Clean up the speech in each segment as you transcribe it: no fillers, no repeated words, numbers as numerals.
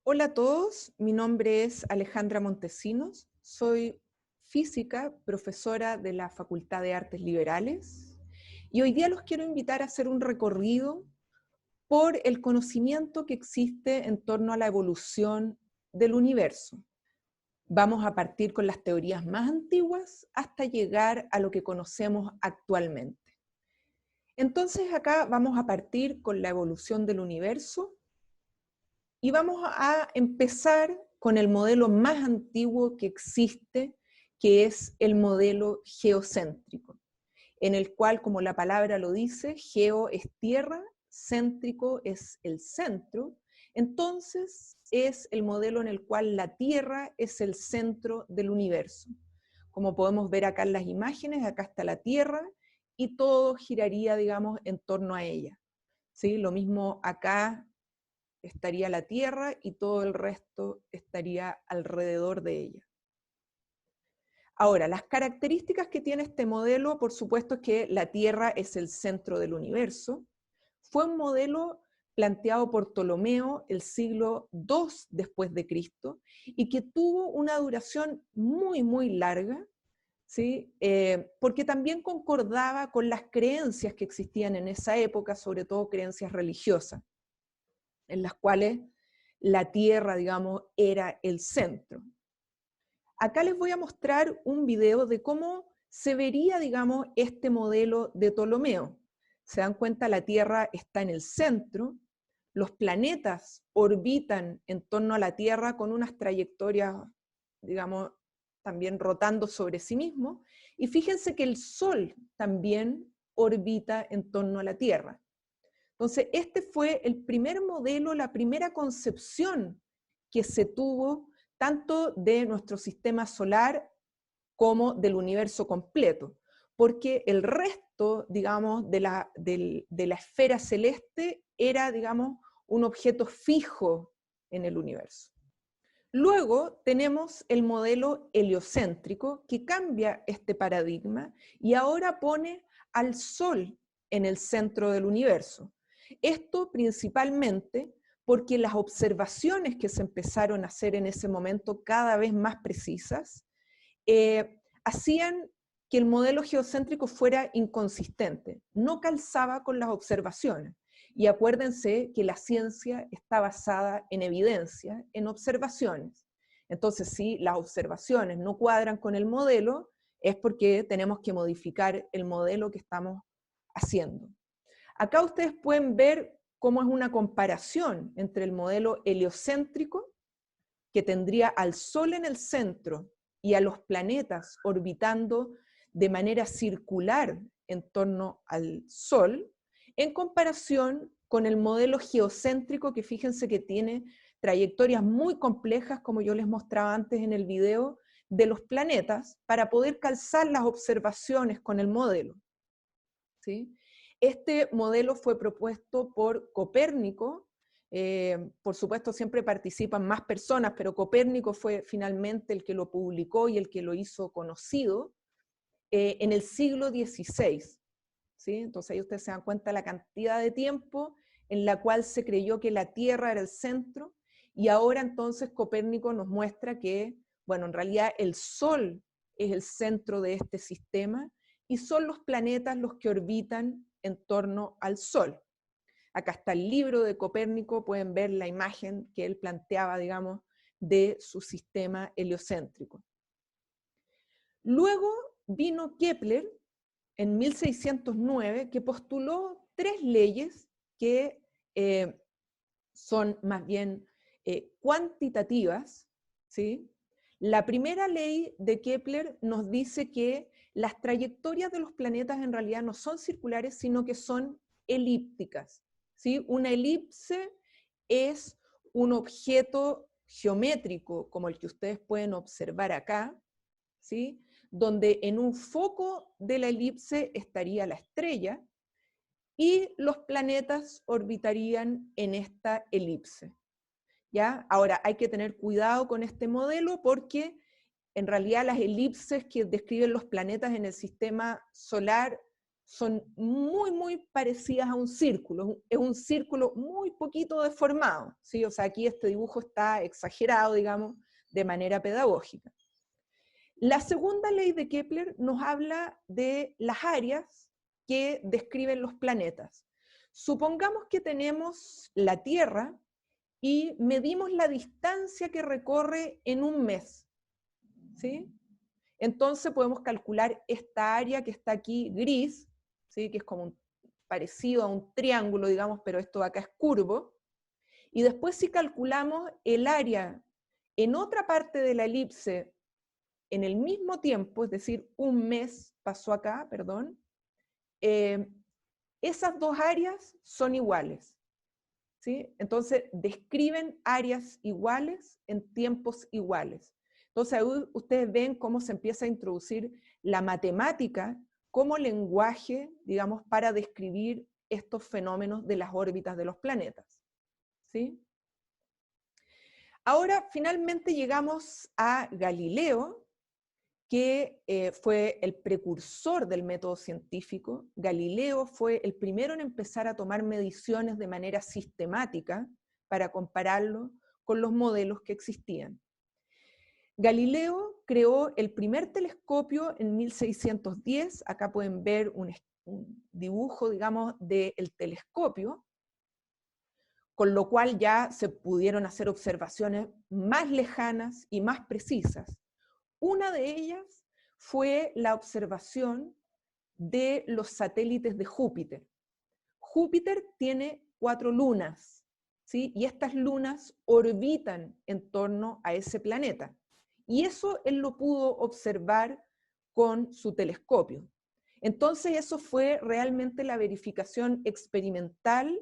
Hola a todos, mi nombre es Alejandra Montesinos, soy física, profesora de la Facultad de Artes Liberales, y hoy día los quiero invitar a hacer un recorrido por el conocimiento que existe en torno a la evolución del universo. Vamos a partir con las teorías más antiguas hasta llegar a lo que conocemos actualmente. Entonces acá vamos a partir con la evolución del universo. Y vamos a empezar con el modelo más antiguo que existe, que es el modelo geocéntrico, en el cual, como la palabra lo dice, geo es tierra, céntrico es el centro. Entonces es el modelo en el cual la Tierra es el centro del universo. Como podemos ver acá en las imágenes, acá está la Tierra y todo giraría, digamos, en torno a ella. ¿Sí? Lo mismo acá estaría la Tierra y todo el resto estaría alrededor de ella. Ahora, las características que tiene este modelo, por supuesto, es que la Tierra es el centro del universo. Fue un modelo planteado por Ptolomeo el siglo II después de Cristo y que tuvo una duración muy larga, ¿sí? Porque también concordaba con las creencias que existían en esa época, sobre todo creencias religiosas, en las cuales la Tierra, digamos, era el centro. Acá les voy a mostrar un video de cómo se vería, digamos, este modelo de Ptolomeo. Se dan cuenta, la Tierra está en el centro, los planetas orbitan en torno a la Tierra con unas trayectorias, digamos, también rotando sobre sí mismos, y fíjense que el Sol también orbita en torno a la Tierra. Entonces, este fue el primer modelo, la primera concepción que se tuvo tanto de nuestro sistema solar como del universo completo, porque el resto, digamos, de la esfera celeste era, digamos, un objeto fijo en el universo. Luego tenemos el modelo heliocéntrico que cambia este paradigma y ahora pone al Sol en el centro del universo. Esto principalmente porque las observaciones que se empezaron a hacer en ese momento, cada vez más precisas, hacían que el modelo geocéntrico fuera inconsistente, no calzaba con las observaciones. Y acuérdense que la ciencia está basada en evidencia, en observaciones. Entonces, si las observaciones no cuadran con el modelo, es porque tenemos que modificar el modelo que estamos haciendo. Acá ustedes pueden ver cómo es una comparación entre el modelo heliocéntrico, que tendría al Sol en el centro y a los planetas orbitando de manera circular en torno al Sol, en comparación con el modelo geocéntrico, que fíjense que tiene trayectorias muy complejas, como yo les mostraba antes en el video, de los planetas, para poder calzar las observaciones con el modelo. ¿Sí? Este modelo fue propuesto por Copérnico. Por supuesto siempre participan más personas, pero Copérnico fue finalmente el que lo publicó y el que lo hizo conocido en el siglo XVI. ¿Sí? Entonces ahí ustedes se dan cuenta de la cantidad de tiempo en la cual se creyó que la Tierra era el centro, y ahora entonces Copérnico nos muestra que, bueno, en realidad el Sol es el centro de este sistema y son los planetas los que orbitan en torno al Sol. Acá está el libro de Copérnico, pueden ver la imagen que él planteaba, digamos, de su sistema heliocéntrico. Luego vino Kepler en 1609, que postuló tres leyes que son más bien cuantitativas, ¿sí? La primera ley de Kepler nos dice que las trayectorias de los planetas en realidad no son circulares, sino que son elípticas, ¿sí? Una elipse es un objeto geométrico, como el que ustedes pueden observar acá, ¿sí? Donde en un foco de la elipse estaría la estrella y los planetas orbitarían en esta elipse. ¿Ya? Ahora, hay que tener cuidado con este modelo porque en realidad las elipses que describen los planetas en el sistema solar son muy, muy parecidas a un círculo. Es un círculo muy poquito deformado, ¿sí? O sea, aquí este dibujo está exagerado, digamos, de manera pedagógica. La segunda ley de Kepler nos habla de las áreas que describen los planetas. Supongamos que tenemos la Tierra y medimos la distancia que recorre en un mes, ¿sí? Entonces podemos calcular esta área que está aquí gris, ¿sí? Que es como parecido a un triángulo, digamos, pero esto de acá es curvo. Y después si calculamos el área en otra parte de la elipse en el mismo tiempo, es decir, un mes pasó acá, perdón, esas dos áreas son iguales, ¿sí? Entonces describen áreas iguales en tiempos iguales. Entonces ahí ustedes ven cómo se empieza a introducir la matemática como lenguaje, digamos, para describir estos fenómenos de las órbitas de los planetas, ¿sí? Ahora finalmente llegamos a Galileo, que fue el precursor del método científico. Galileo fue el primero en empezar a tomar mediciones de manera sistemática para compararlo con los modelos que existían. Galileo creó el primer telescopio en 1610, acá pueden ver un dibujo, digamos, del telescopio, con lo cual ya se pudieron hacer observaciones más lejanas y más precisas. Una de ellas fue la observación de los satélites de Júpiter. Júpiter tiene 4 lunas, ¿sí? Y estas lunas orbitan en torno a ese planeta. Y eso él lo pudo observar con su telescopio. Entonces eso fue realmente la verificación experimental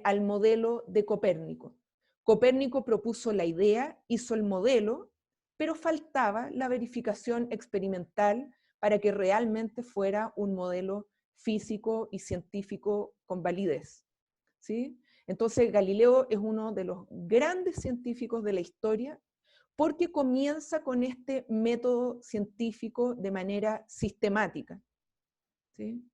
al modelo de Copérnico. Copérnico propuso la idea, hizo el modelo, pero faltaba la verificación experimental para que realmente fuera un modelo físico y científico con validez, ¿sí? Entonces Galileo es uno de los grandes científicos de la historia porque comienza con este método científico de manera sistemática, ¿sí?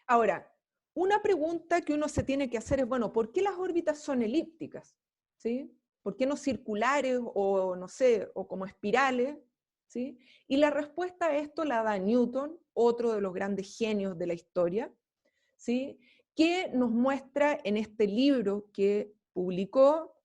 Ahora, una pregunta que uno se tiene que hacer es, bueno, ¿por qué las órbitas son elípticas? ¿Sí? ¿Por qué no circulares o, no sé, o como espirales? ¿Sí? Y la respuesta a esto la da Newton, otro de los grandes genios de la historia, ¿sí? Que nos muestra en este libro que publicó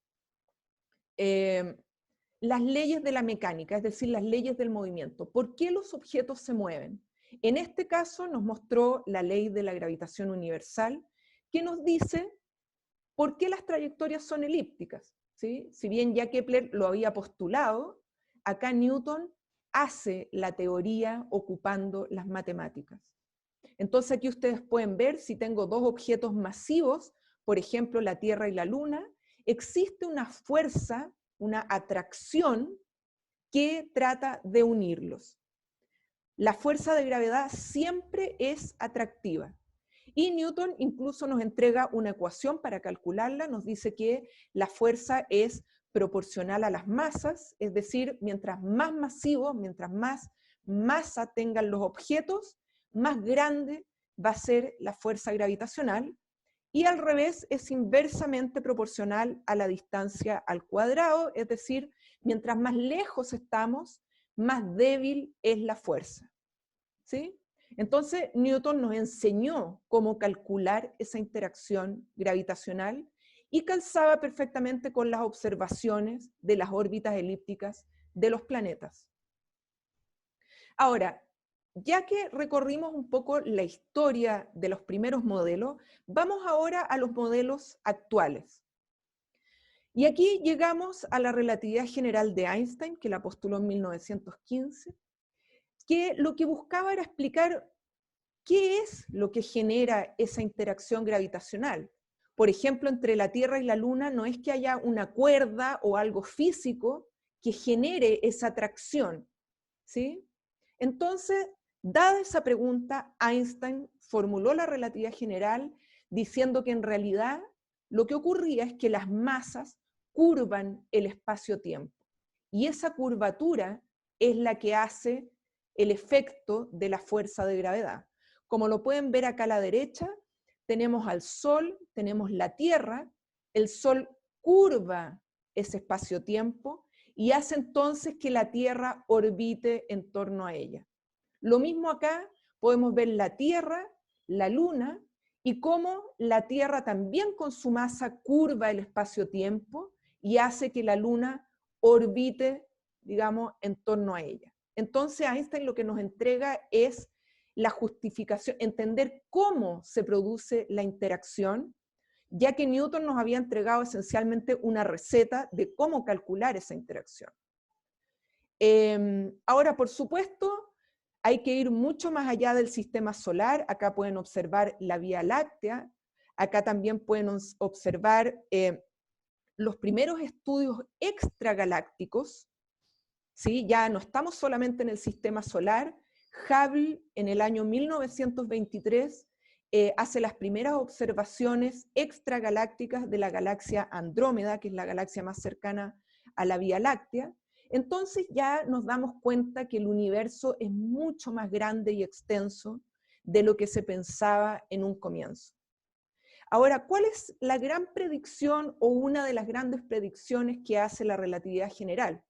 las leyes de la mecánica, es decir, las leyes del movimiento. ¿Por qué los objetos se mueven? En este caso nos mostró la ley de la gravitación universal, que nos dice por qué las trayectorias son elípticas, ¿sí? Si bien ya Kepler lo había postulado, acá Newton hace la teoría ocupando las matemáticas. Entonces aquí ustedes pueden ver, si tengo dos objetos masivos, por ejemplo la Tierra y la Luna, existe una fuerza, una atracción que trata de unirlos. La fuerza de gravedad siempre es atractiva. Y Newton incluso nos entrega una ecuación para calcularla, nos dice que la fuerza es proporcional a las masas, es decir, mientras más masivos, mientras más masa tengan los objetos, más grande va a ser la fuerza gravitacional, y al revés es inversamente proporcional a la distancia al cuadrado, es decir, mientras más lejos estamos, más débil es la fuerza, ¿sí? Entonces Newton nos enseñó cómo calcular esa interacción gravitacional y calzaba perfectamente con las observaciones de las órbitas elípticas de los planetas. Ahora, ya que recorrimos un poco la historia de los primeros modelos, vamos ahora a los modelos actuales. Y aquí llegamos a la relatividad general de Einstein, que la postuló en 1915, que lo que buscaba era explicar qué es lo que genera esa interacción gravitacional. Por ejemplo, entre la Tierra y la Luna no es que haya una cuerda o algo físico que genere esa atracción, ¿sí? Entonces, dada esa pregunta, Einstein formuló la relatividad general diciendo que en realidad lo que ocurría es que las masas curvan el espacio-tiempo. Y esa curvatura es la que hace el efecto de la fuerza de gravedad. Como lo pueden ver acá a la derecha, tenemos al Sol, tenemos la Tierra, el Sol curva ese espacio-tiempo y hace entonces que la Tierra orbite en torno a ella. Lo mismo acá, podemos ver la Tierra, la Luna, y cómo la Tierra también con su masa curva el espacio-tiempo y hace que la Luna orbite, digamos, en torno a ella. Entonces Einstein lo que nos entrega es la justificación, entender cómo se produce la interacción, ya que Newton nos había entregado esencialmente una receta de cómo calcular esa interacción. Ahora, por supuesto, hay que ir mucho más allá del sistema solar. Acá pueden observar la Vía Láctea, acá también pueden observar los primeros estudios extragalácticos, ¿sí? Ya no estamos solamente en el sistema solar. Hubble en el año 1923 hace las primeras observaciones extragalácticas de la galaxia Andrómeda, que es la galaxia más cercana a la Vía Láctea. Entonces ya nos damos cuenta que el universo es mucho más grande y extenso de lo que se pensaba en un comienzo. Ahora, ¿cuál es la gran predicción o una de las grandes predicciones que hace la relatividad general?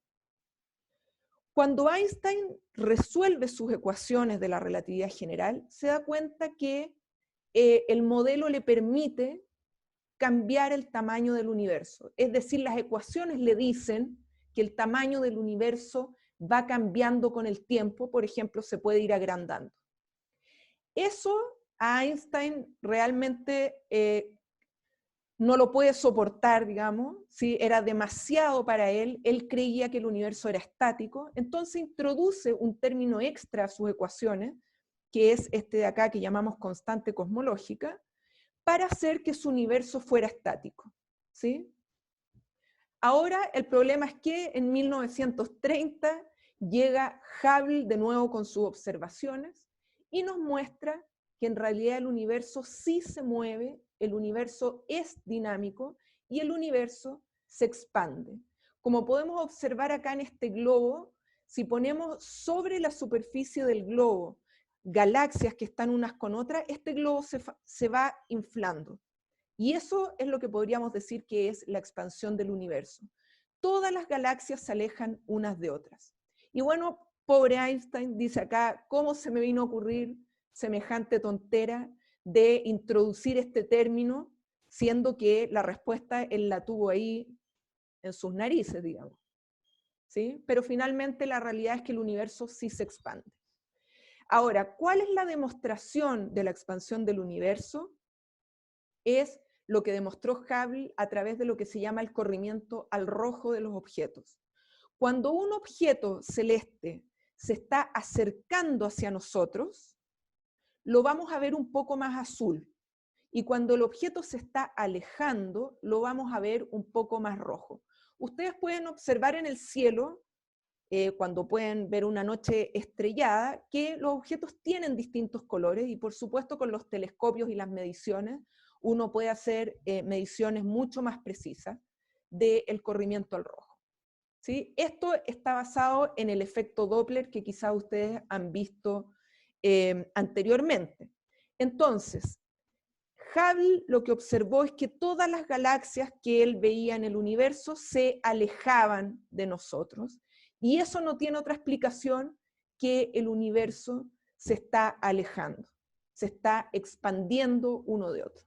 Cuando Einstein resuelve sus ecuaciones de la relatividad general, se da cuenta que el modelo le permite cambiar el tamaño del universo. Es decir, las ecuaciones le dicen que el tamaño del universo va cambiando con el tiempo, por ejemplo, se puede ir agrandando. Eso a Einstein realmente no lo puede soportar, digamos, ¿sí? Era demasiado para él creía que el universo era estático, entonces introduce un término extra a sus ecuaciones, que es este de acá que llamamos constante cosmológica, para hacer que su universo fuera estático, ¿sí? Ahora el problema es que en 1930 llega Hubble de nuevo con sus observaciones y nos muestra que en realidad el universo sí se mueve, el universo es dinámico y el universo se expande. Como podemos observar acá en este globo, si ponemos sobre la superficie del globo galaxias que están unas con otras, este globo se va inflando. Y eso es lo que podríamos decir que es la expansión del universo. Todas las galaxias se alejan unas de otras. Y bueno, pobre Einstein, dice acá, ¿cómo se me vino a ocurrir semejante tontera de introducir este término, siendo que la respuesta él la tuvo ahí en sus narices, digamos? ¿Sí? Pero finalmente la realidad es que el universo sí se expande. Ahora, ¿cuál es la demostración de la expansión del universo? Es lo que demostró Hubble a través de lo que se llama el corrimiento al rojo de los objetos. Cuando un objeto celeste se está acercando hacia nosotros, lo vamos a ver un poco más azul. Y cuando el objeto se está alejando, lo vamos a ver un poco más rojo. Ustedes pueden observar en el cielo, cuando pueden ver una noche estrellada, que los objetos tienen distintos colores y por supuesto con los telescopios y las mediciones uno puede hacer mediciones mucho más precisas del corrimiento al rojo. ¿Sí? Esto está basado en el efecto Doppler que quizás ustedes han visto anteriormente. Entonces, Hubble lo que observó es que todas las galaxias que él veía en el universo se alejaban de nosotros, y eso no tiene otra explicación que el universo se está alejando, se está expandiendo uno de otro.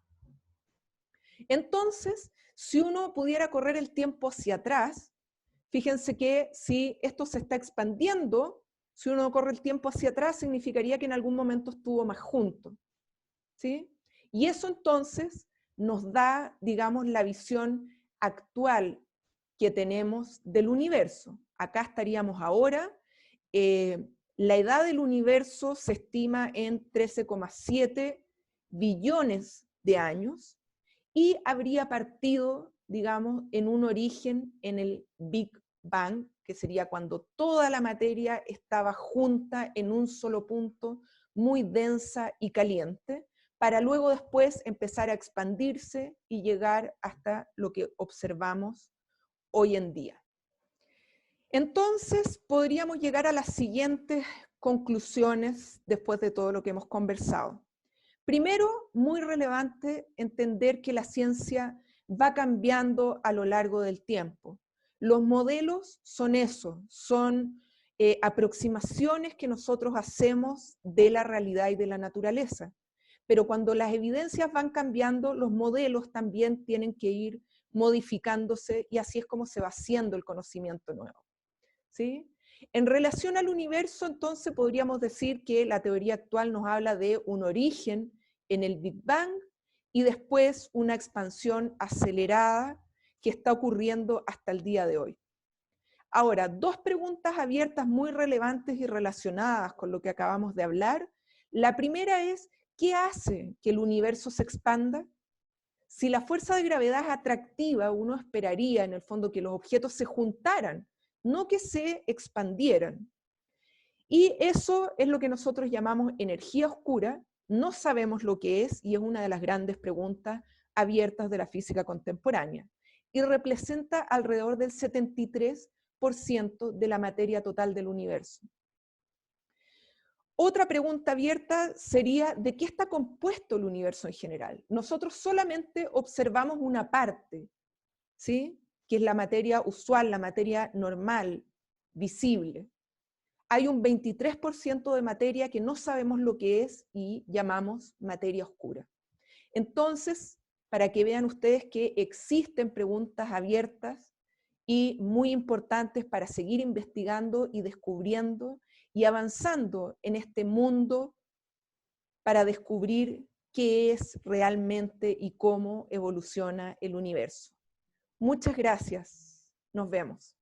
Entonces, si uno pudiera correr el tiempo hacia atrás, fíjense que si esto se está expandiendo, si uno corre el tiempo hacia atrás, significaría que en algún momento estuvo más junto, ¿sí? Y eso entonces nos da, digamos, la visión actual que tenemos del universo. Acá estaríamos ahora, la edad del universo se estima en 13,7 billones de años y habría partido, digamos, en un origen en el Big Bang, que sería cuando toda la materia estaba junta en un solo punto, muy densa y caliente, para luego después empezar a expandirse y llegar hasta lo que observamos hoy en día. Entonces podríamos llegar a las siguientes conclusiones después de todo lo que hemos conversado. Primero, muy relevante entender que la ciencia va cambiando a lo largo del tiempo. Los modelos son eso, son aproximaciones que nosotros hacemos de la realidad y de la naturaleza. Pero cuando las evidencias van cambiando, los modelos también tienen que ir modificándose y así es como se va haciendo el conocimiento nuevo. ¿Sí? En relación al universo, entonces podríamos decir que la teoría actual nos habla de un origen en el Big Bang y después una expansión acelerada que está ocurriendo hasta el día de hoy. Ahora, dos preguntas abiertas muy relevantes y relacionadas con lo que acabamos de hablar. La primera es, ¿qué hace que el universo se expanda? Si la fuerza de gravedad es atractiva, uno esperaría en el fondo que los objetos se juntaran, no que se expandieran. Y eso es lo que nosotros llamamos energía oscura, no sabemos lo que es y es una de las grandes preguntas abiertas de la física contemporánea. Y representa alrededor del 73% de la materia total del universo. Otra pregunta abierta sería, ¿de qué está compuesto el universo en general? Nosotros solamente observamos una parte, ¿sí? Que es la materia usual, la materia normal, visible. Hay un 23% de materia que no sabemos lo que es y llamamos materia oscura. Entonces, para que vean ustedes que existen preguntas abiertas y muy importantes para seguir investigando y descubriendo y avanzando en este mundo para descubrir qué es realmente y cómo evoluciona el universo. Muchas gracias. Nos vemos.